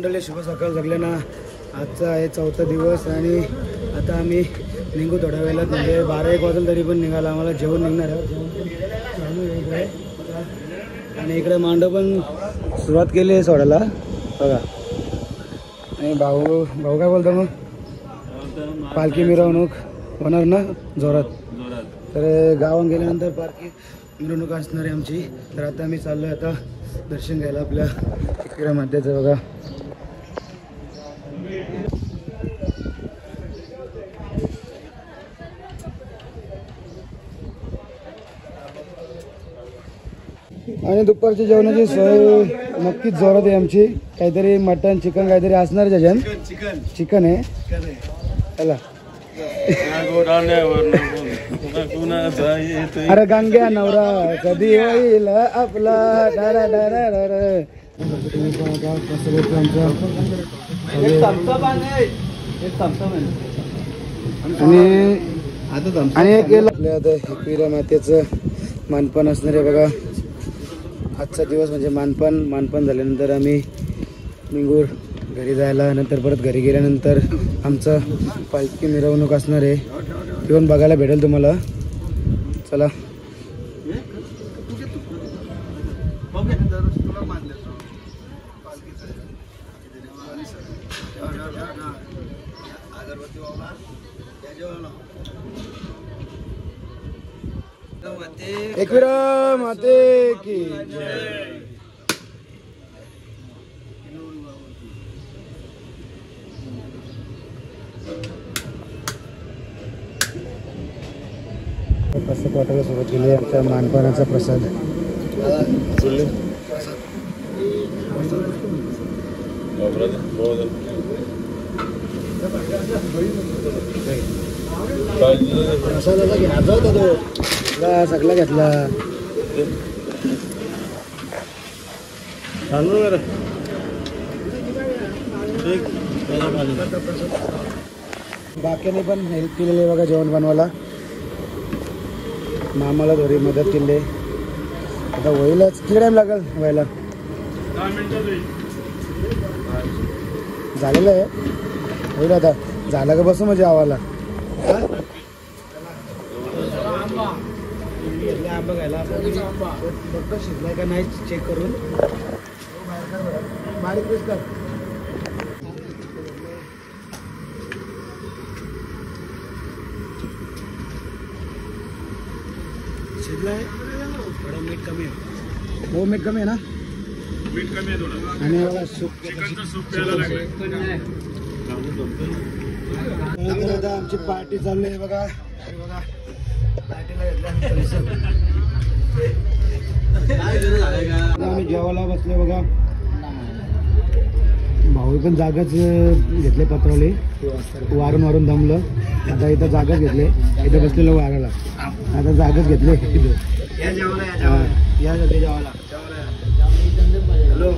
मंडळी, शुभ सकाळ सगळ्यांना. आजचा आहे 4था दिवस आणि आता आम्ही निघू थोड्या वेळात, म्हणजे 12-1 वाजता तरी पण निघाला. आम्हाला जेवण निघणार आहे आणि इकडे मांडव पण सुरुवात केली आहे सोडायला बघा. आणि भाऊ काय बोलतो मग? पालखी मिरवणूक होणार ना जोरात. तर गावात गेल्यानंतर पालखी मिरवणूक असणार आहे आमची. तर आता आम्ही चाललो आहे आता दर्शन घ्यायला आपल्या एकविरा मातेचं बघा. आणि दुपारच्या जेवणाची सोय नक्कीच जोरात आहे आमची. काहीतरी मटन चिकन काहीतरी असणार त्याच्यात. चिकन आहे चला. अरे गंग्या नवरा कधी होईल आपला. आणि आपल्या आता एकविरा मातेचं मानपान असणार आहे बघा. आजचा दिवस म्हणजे मानपान झाल्यानंतर आम्ही निघू घरी जायला. नंतर परत घरी गेल्यानंतर आमचं पालखी मिरवणूक असणार आहे, ती पण बघायला भेटेल तुम्हाला. चला एकविरा माते की जय. प्रसाद वाटायला सुरुवात केली आहे. आमच्या मानपानाचा प्रसाद प्रसादाला घ्यायचा होता तो सगळा घेतला. बाकीने पण हेल्प केलेली आहे बघा जेवण बनवायला. मामाला थोडी मदत केली. आता होईलच, किती टाइम लागेल व्हायला? झालेलं आहे, होईल आता. झालं का बसू म्हणजे आवाला आंबा घ्यायला फक्त शिजलाय का नाही चेक करून बारीक पीस कर. शिजलाय, थोडं मीठ कमी आहे. हो मीठ कमी आहे ना? मीठ कमी आहे थोडं. आणि बघा सूप प्यायला लागले. दादा आमची पार्टी चालली आहे बघा. बघा आम्ही जेवायला बसले बघा. भाऊ पण जागाच घेतले पत्रवली, वारून दमलं. आता इथं जागाच घेतले, इथं बसलेलं वाराला. आता जागाच घेतले या जेवायला. हॅलो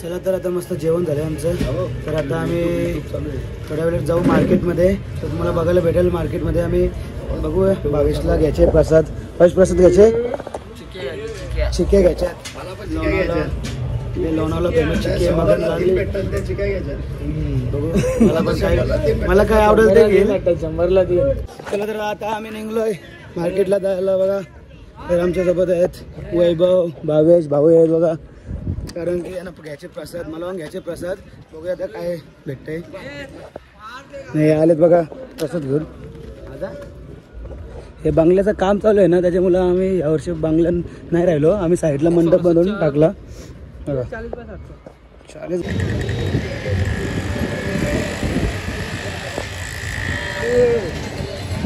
चला, तर आता मस्त जेवण झालं आमचं. तर आता आम्ही थोड्या वेळेत जाऊ मार्केटमध्ये. तर तुम्हाला बघायला भेटेल मार्केटमध्ये. आम्ही बघूया 22ला घ्यायचे प्रसाद. फर्स्ट प्रसाद घ्यायचे चिके घ्यायचे. लोणावळा फेमस चिके बघू. मला काय आवडेल ते घेईल, 100ला देईल. चला तर आता आम्ही निघलोय मार्केटला जायला बघा. तर आमच्यासोबत आहेत वैभव, भावेश भाऊ आहेत बघा. कारण की यांना घ्यायचे प्रसाद, मला पण घ्यायचे प्रसाद. बघूया आता काय भेटतंय. नाही आलेत बघा प्रसाद घेऊन. हे बंगल्याचं काम चालू आहे ना, त्याच्यामुळं आम्ही यावर्षी बंगल्यात नाही राहिलो. आम्ही साईडला मंडप बनवून टाकला बघा. 40.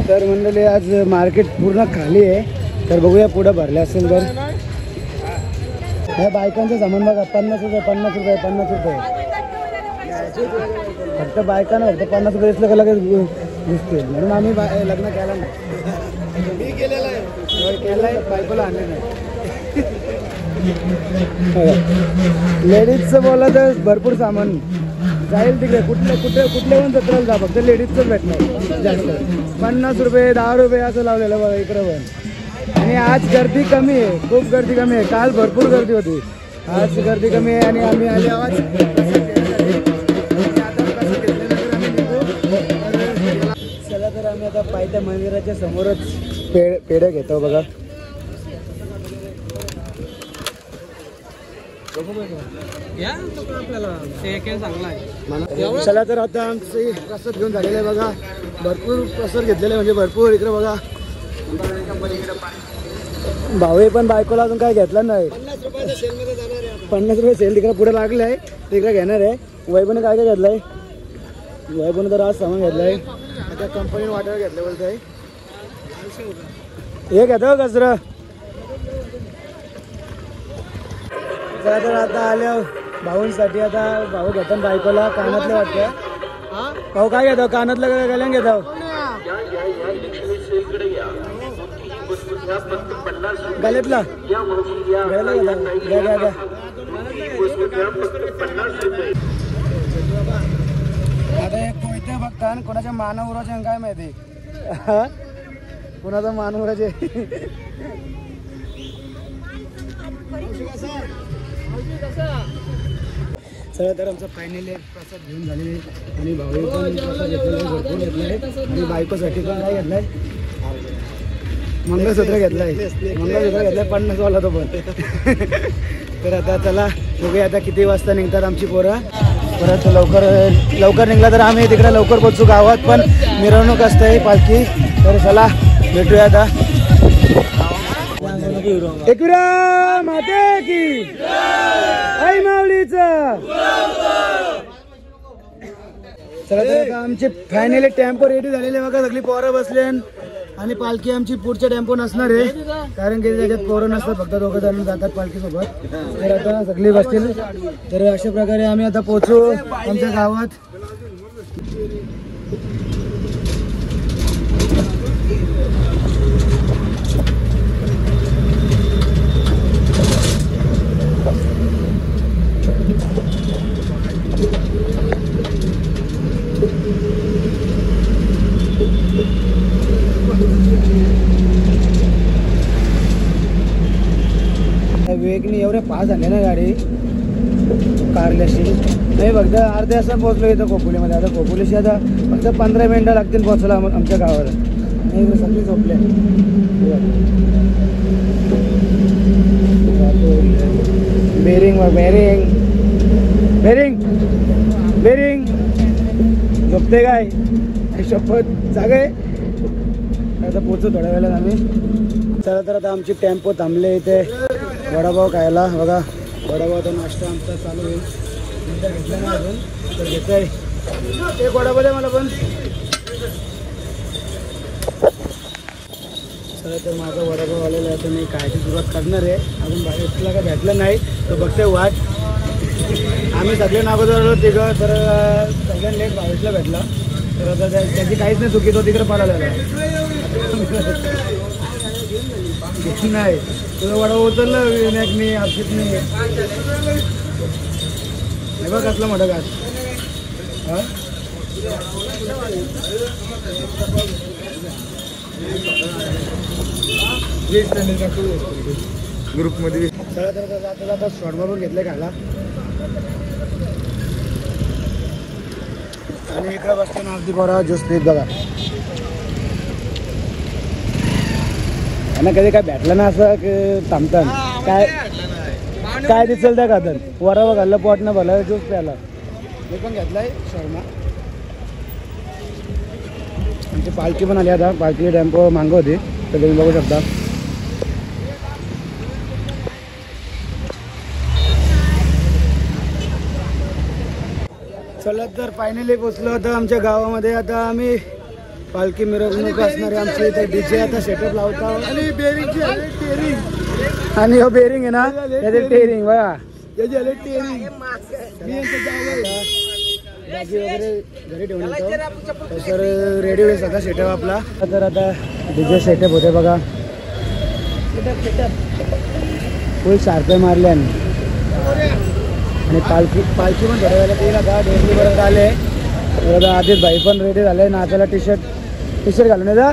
तर मंडळी आज मार्केट पूर्ण खाली आहे. तर बघूया पुढं भरले असेल तर. ह्या बायकांचं सामान बघा, 50 रुपये 50 रुपये 50 रुपये. फक्त बायकांना फक्त 50 रुपये दिसलं का लगेच दिसते. म्हणून आम्ही लग्न केलं नाही. मी केलेलं आहे, केलंय, बायकोला आणले नाही. लेडीजचं बोला तर भरपूर सामान जाईल तिकडे. कुठले पण जत्रेला जा, फक्त लेडीजचंच भेटणार जास्त. 50 रुपये 10 रुपये असं लावलेलं बघा इकडे पण. आणि आज गर्दी कमी आहे, खूप गर्दी कमी आहे. काल भरपूर गर्दी होती. आज गर्दी कमी आहे आणि आम्ही आले आवाज चला तर आम्ही आता पायथ्या मंदिराच्या समोरच पेढे घेतो बघा. चला तर आता आमची प्रसाद घेऊन झालेलं आहे बघा. भरपूर प्रसाद घेतलेले म्हणजे भरपूर. इकडे बघा भाऊ पण बायकोला अजून काय घेतलं नाही. 50 रुपये सेल तिकडे पुढे लागले आहे तिकडे घेणार आहे. वैभवने काय काय घेतलंय? वैभवने तर आज सामान घेतलंय. आता कंपनी वाटर घेतलं बोलतोय. हे घेतो कचरा. चला तर आता आल्या भाऊंसाठी. आता भाऊ घेतात बायकोला कानातलं वाटतं. भाऊ काय घेतो? कानातलं काय गल्यान घेतो? गल्यातला घ्या घ्या घ्या. आता एक कोयते बघता कोणाच्या मानावराचे काय माहिती कोणाचा मानावराचे. चला तर आमचा फायनली प्रसाद घेऊन झालेले आणि भाऊ पण प्रसाद घेतलेला आहे. भरपूर घेतलाय आणि बायकोसाठी पण काय घेतलाय? मंगळसूत्र घेतलाय. मंगळसूत्र घेतलाय 50 वाला तो पण. तर आता चला बघूया आता किती वाजता निघतात आमची पोरं. परत लवकर निघला तर आम्ही तिकडे लवकर पोहोचू. गावात पण मिरवणूक असते पालखी. तर चला भेटूया आता. एकविरा माते की आई माऊलीचा. चला तर आमचे फायनली टेम्पो रेडी झालेले बघा. सगळी पोरं बसले आणि पालखी आमची पुढच्या टेम्पो नसणार आहे कारण की त्याच्यात पोरं नसतात. फक्त दोघं जण जातात पालखी सोबत. तर आता सगळी बसतील. तर अशा प्रकारे आम्ही आता पोहोचू आमच्या गावात. वेगनी एवढे फास्ट झाले ना गाडी कारल्याशी. नाही फक्त अर्ध्या तासात पोहोचलो इथं खोपोलीमध्ये. आता खोपोलीशी आता फक्त 15 मिनिटं लागतील पोहोचला आमच्या गावाला. नाही सगळी झोपले. बेरिंग बेरिंग बेरिंग बेरिंग झोपते काय शपथ जागे. आता पोहोचू थोड्या वेळात आम्ही. चला तर आता आमची टेम्पो थांबले इथे वडापाव खायला बघा. वडापावचा नाश्ता आमचा चालू होईल. नंतर घेतला नाही अजून तर घेत आहे. एक वडापाव द्या मला पण. चला तर माझा वडापाव आलेला आहे. तर मी खायची सुरुवात करणार आहे. अजून बाहेरला काय भेटलं नाही तर बघते वाट. आम्ही सगळे नागोदर आलो तिघं. तर सगळ्यांना लेट बाहेरला भेटला. तर आता त्याची काहीच नाही चुकी. तो तिकडे पळाला नाही. तुझा वडा उचलला विनायकनी हर्षितनी. हे बघ कसलं मोठं घास. ग्रुपमध्ये सगळं तर जाता जाता शॉर्टमा पण घेतलं खायला. आणि इकडे बसते ना अगदी बरा ज्यूस पीत बघा. आणि कधी काय भेटलं ना असं थांबतात काय काय दिसेल त्या खातात. वरावं घाललं पोट न भलं ज्यूस प्यायला. मी पण घेतलाय शर्मा. आमची पालखी पण आली. आता पालखी टेम्पो मागं होती तर तुम्ही बघू शकता. चला तर फायनली पोचलो होतं आमच्या गावामध्ये. आता आम्ही पालखी मिरवणूक असणारे आमची. इथे डीजे आता सेटअप लावता. आणि बेरिंगची टेरिंग. आणि हो बेरिंग आहे ना त्याचे टेरिंग बघा. त्याची आले टेरिंग. बाकी वगैरे घरी ठेवून येतो. तर रेडी होईल सगळा सेटअप आपला. तर आता डीजे सेटअप होते बघा. फुल शार्पे मारले आणि पालखी पण थोड्या वेळेला येईल. आता डेअरीपर्यंत आले. आदित भाई पण रेडी झाले नाचायला. टी शर्ट घालून येता.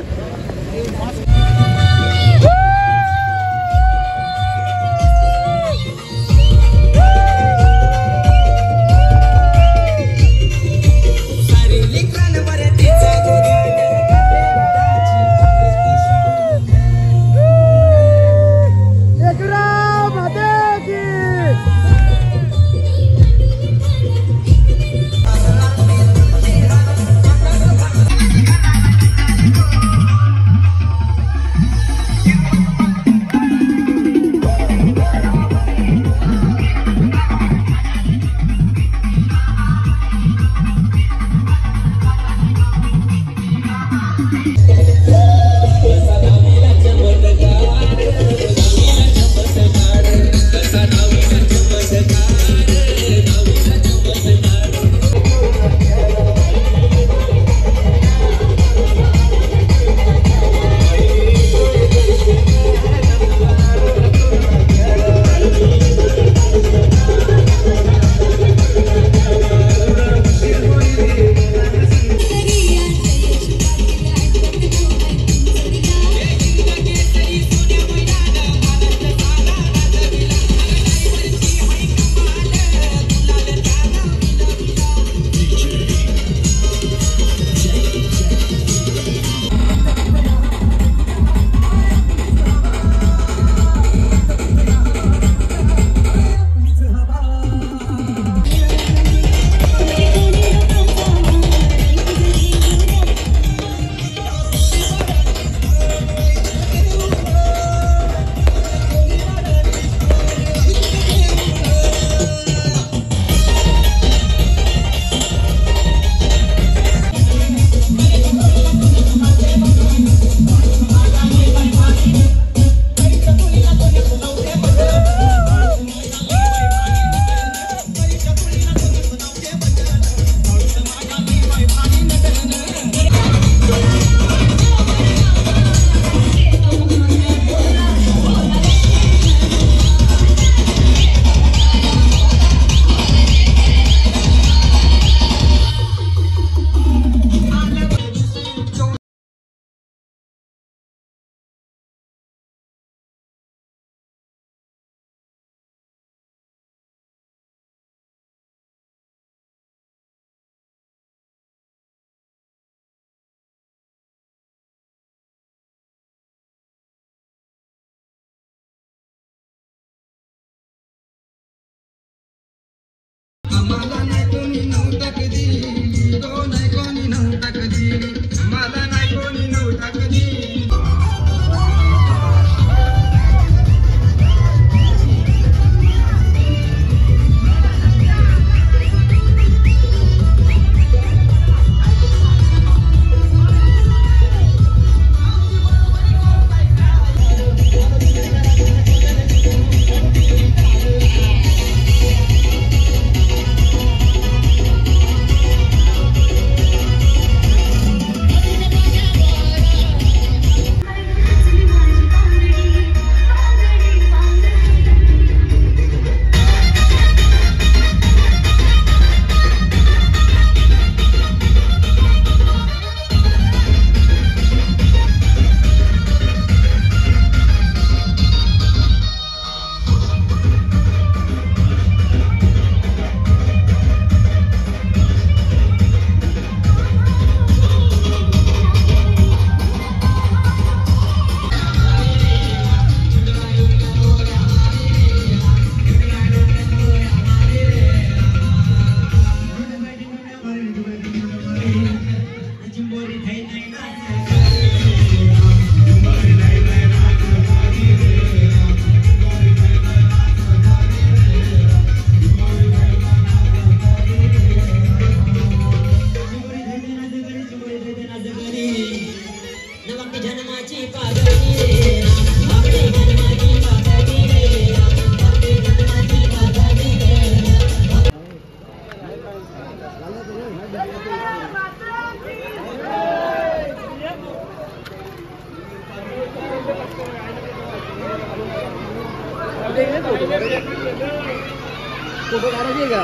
फोटो काढायचे का?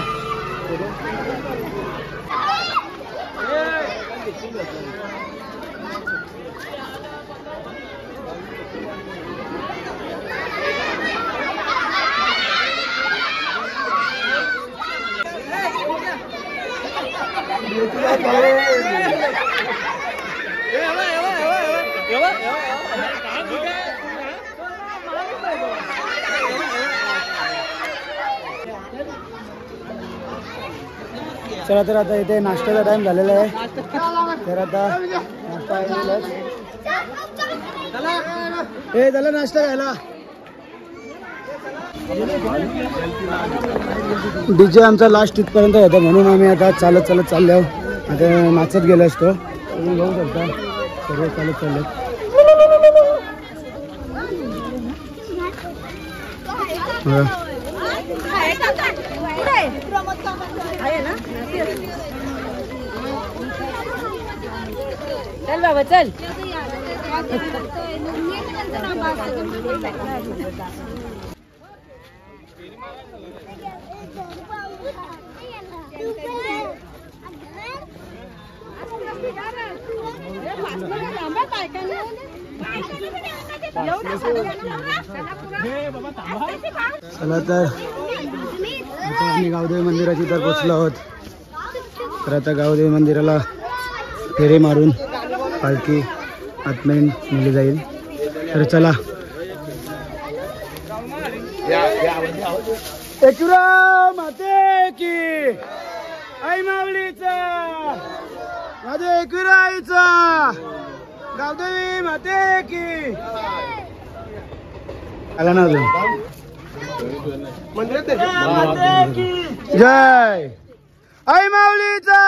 चला तर आता इथे नाश्त्याचा टाइम झालेला आहे, तर आता नाश्ता हे झालं नाश्ता घ्यायला. डीजे आमचा लास्ट इथपर्यंत होता म्हणून आम्ही आता चालत चालत चाललो आहोत. आता नाचत गेलो असतो, तुम्ही बघू शकता सर्व चालत चालले. चल बाबा चल. चला तर आता आम्ही गावदेवी मंदिराची तर पोचलो आहोत. तर आता गावदेवी मंदिराला फेरे मारून पालखी आतमध्ये नेली जाईल. तर चला. एकविरा माते की आई माऊलीचा, माझे एकविरा आईचा, गावदेवी माते की. आला ना अजून. जय आई माऊलीचा,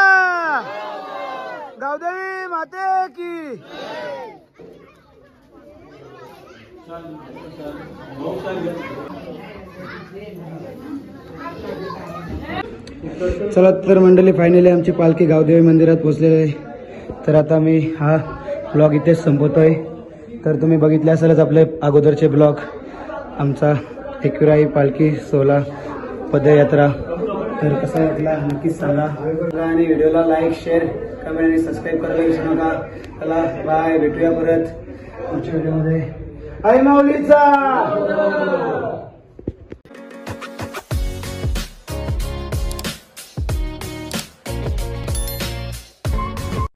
गावदेवी माते की. चला तर मंडळी, फायनली आमची पालखी गावदेवी मंदिरात पोहोचलेली आहे. तर आता मी हा ब्लॉग इथेच संपवतोय. तर तुम्ही बघितले असेलच आपले अगोदरचे ब्लॉग, आमचा एकविराई पालखी सोहळा पदयात्रा. तर कसा वाटला नक्कीच सांगा आणि व्हिडिओला लाईक, शेअर, कमेंट आणि सबस्क्राईब करायला विसरू नका. चला बाय, भेटूया परत पुढच्या व्हिडिओमध्ये. आई माऊलीचा.